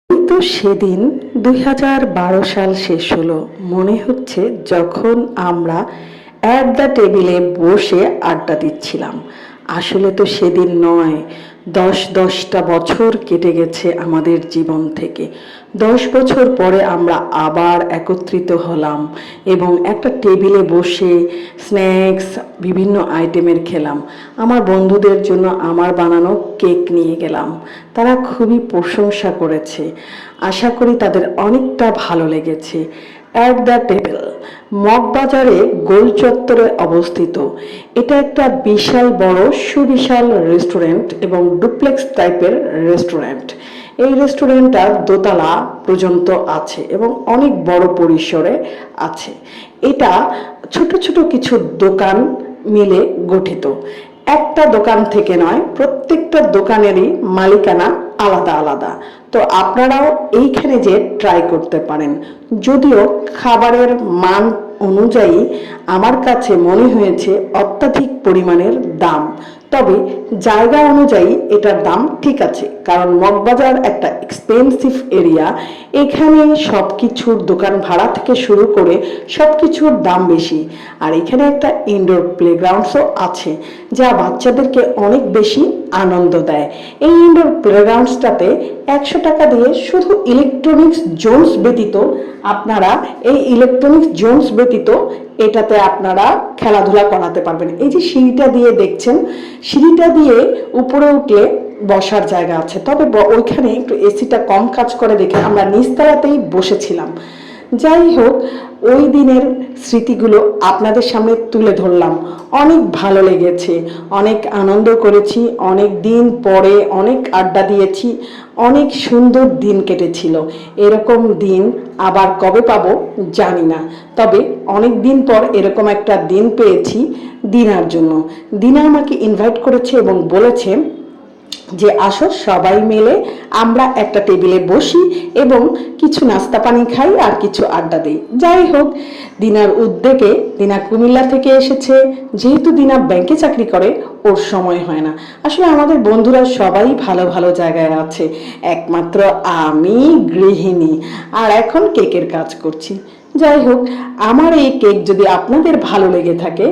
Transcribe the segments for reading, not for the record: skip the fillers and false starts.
তো সেদিন 2012 সাল শেষ হলো। মনে হচ্ছে যখন আমরা অ্যাট দ্য টেবিলে বসে আড্ডা দিচ্ছিলাম। আসলে তো সেদিন নয়, 10টা বছর কেটে গেছে আমাদের জীবন থেকে। 10 বছর পরে আমরা আবার একত্রিত হলাম এবং একটা টেবিলে বসে স্ন্যাক্স বিভিন্ন আইটেমের খেলাম। আমার বন্ধুদের জন্য আমার বানানো কেক নিয়ে গেলাম। তারা খুবই প্রশংসা করেছে। আশা করি তাদের অনেকটা ভালো লেগেছে। অ্যাট দ্য টেবিল মগবাজারে গোল চত্বরে অবস্থিত। এটা একটা বিশাল বড় সুবিশাল রেস্টুরেন্ট এবং ডুপ্লেক্স টাইপের রেস্টুরেন্ট। এই রেস্টুরেন্টটা দোতলা পর্যন্ত আছে এবং অনেক বড় পরিসরে আছে। এটা ছোট ছোট কিছু দোকান মিলে গঠিত। একটা দোকান থেকে নয়, প্রত্যেকটা দোকানেরই মালিকানা আলাদা আলাদা। তো আপনারাও এইখানে যে ট্রাই করতে পারেন। যদিও খাবারের মান অনুযায়ী আমার কাছে মনে হয়েছে অত্যাধিক পরিমাণের দাম, তবে জায়গা অনুযায়ী এটার দাম ঠিক আছে, কারণ মগবাজার একটা এক্সপেন্সিভ এরিয়া। এখানে সব কিছুর দোকান ভাড়া থেকে শুরু করে সব কিছুর দাম বেশি। আর এখানে একটা ইনডোর প্লেগ্রাউন্ডসও আছে, যা বাচ্চাদেরকে অনেক বেশি আনন্দ দেয়। এই ইনডোর প্লেগ্রাউন্ডসটাতে 100 টাকা দিয়ে শুধু ইলেকট্রনিক্স জোনস ব্যতীত এটাতে আপনারা খেলাধুলা করাতে পারবেন। এই যে সিঁড়িটা দিয়ে দেখছেন, সিঁড়িটা দিয়ে উপরে উঠলে বসার জায়গা আছে, তবে ওইখানে একটু এসিটা কম কাজ করে দেখে আমরা নিচতলাতেই বসেছিলাম। যাই হোক, ওই দিনের স্মৃতিগুলো আপনাদের সামনে তুলে ধরলাম। অনেক ভালো লেগেছে, অনেক আনন্দ করেছি, অনেক দিন পরে অনেক আড্ডা দিয়েছি, অনেক সুন্দর দিন কেটেছিল। এরকম দিন আবার কবে পাবো জানি না, তবে অনেক দিন পর এরকম একটা দিন পেয়েছি দিনার জন্য। দিনা আমাকে ইনভাইট করেছে এবং বলেছে যে আসো সবাই মিলে আমরা একটা টেবিলে বসি এবং কিছু নাস্তা পানি খাই আর কিছু আড্ডা দিই। যাই হোক, দিনার উদ্যোগে, দিনা কুমিল্লা থেকে এসেছে, যেহেতু দিনা ব্যাংকে চাকরি করে, ওর সময় হয় না। আসলে আমাদের বন্ধুরা সবাই ভালো ভালো জায়গায় আছে, একমাত্র আমি গৃহিণী আর এখন কেকের কাজ করছি। যাই হোক, আমার এই কেক যদি আপনাদের ভালো লেগে থাকে,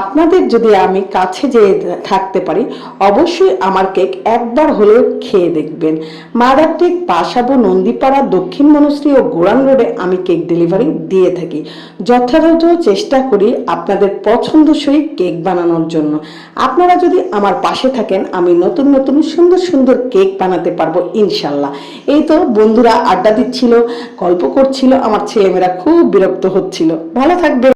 আপনাদের যদি আমি কাছে যেয়ে থাকতে পারি, অবশ্যই আমার কেক একবার হলেও খেয়ে দেখবেন। মাদার টেক পাশাবো নন্দীপাড়া দক্ষিণ বনশ্রী ও গোরান রোডে আমি কেক ডেলিভারি দিয়ে থাকি। যথাযথ চেষ্টা করি আপনাদের পছন্দসই কেক বানানোর জন্য। আপনারা যদি আমার পাশে থাকেন, আমি নতুন নতুন সুন্দর সুন্দর কেক বানাতে পারবো ইনশাল্লাহ। এই তো বন্ধুরা আড্ডা দিচ্ছিল, গল্প করছিল, আমার ছেলেমেয়েরা খুব বিরক্ত হচ্ছিল। ভালো থাকবে।